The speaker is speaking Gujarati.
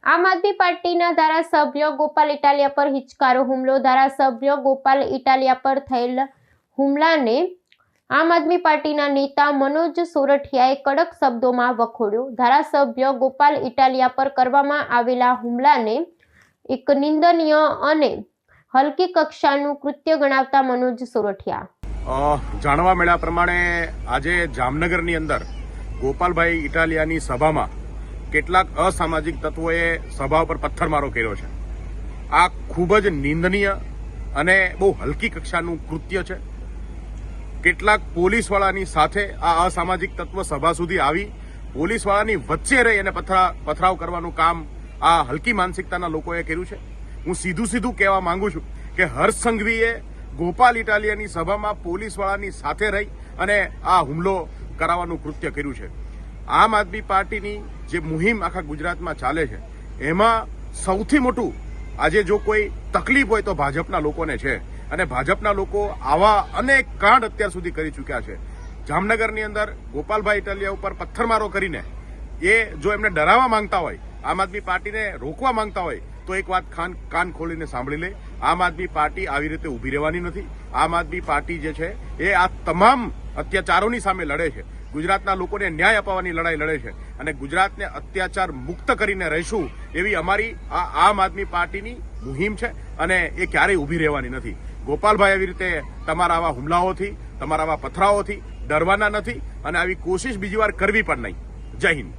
આમ આદમી પાર્ટીના ધારાસભ્ય ગોપાલ ઇટાલિયા પર હિચકારો હુમલો. ધારાસભ્ય ગોપાલ ઇટાલિયા પર થયેલ હુમલાને આમ આદમી પાર્ટીના નેતા મનોજ સોરઠિયાએ કડક શબ્દોમાં વખોડ્યો. ધારાસભ્ય ગોપાલ ઇટાલિયા પર કરવામાં આવેલા હુમલાને એક નિંદનીય અને હલકી કક્ષાનું કૃત્ય ગણાવતા મનોજ સોરઠિયા જાણવા મળ્યા પ્રમાણે આજે જામનગરની અંદર ગોપાલભાઈ ઇટાલિયાની સભામાં કેટલાક અસામાજિક તત્વોએ સભા ઉપર પથ્થરમારો કર્યો છે. આ ખૂબ જ નિંદનીય અને બહુ હલકી કક્ષાનું કૃત્ય છે. કેટલાક પોલીસવાળાની સાથે આ અસામાજિક તત્વ સભા સુધી આવી પોલીસવાળાની વચ્ચે રહી અને પથરાવ કરવાનું કામ આ હલકી માનસિકતાના લોકોએ કર્યું છે. હું સીધું કહેવા માંગુ છું કે હર્ષ સંઘવીએ ગોપાલ ઇટાલિયાની સભામાં પોલીસવાળાની સાથે રહી અને આ હુમલો કરાવવાનું કૃત્ય કર્યું છે. આમ આદમી પાર્ટીની જે મુહિમ આખા ગુજરાતમાં ચાલે છે એમાં સૌથી મોટું આજે જો કોઈ તકલીફ હોય તો ભાજપના લોકોને છે અને ભાજપના લોકો આવા અનેક કાંડ અત્યાર સુધી કરી ચૂક્યા છે. જામનગરની અંદર ગોપાલભાઈ ઇટાલિયા ઉપર પથ્થરમારો કરીને એ જો એમને ડરાવવા માંગતા હોય, આમ આદમી પાર્ટીને રોકવા માંગતા હોય તો એક વાત કાન ખોલીને સાંભળી લે. આમ આદમી પાર્ટી આવી રીતે ઉભી રહેવાની નથી. આમ આદમી પાર્ટી જે છે એ આ તમામ અત્યાચારોની સામે લડે છે. ગુજરાતના લોકોને ન્યાય અપાવવાની લડાઈ લડે છે અને ગુજરાતને અત્યાચાર મુક્ત કરીને રહીશું એવી અમારી આ આમ આદમી પાર્ટીની મુહિમ છે અને એ ક્યારેય ઉભી રહેવાની નથી. ગોપાલભાઈ આવી રીતે તમારા આવા હુમલાઓથી, તમારા આવા પથરાઓથી ડરવાના નથી અને આવી કોશિશ બીજી વાર કરવી પણ નહીં. જય હિન્દ.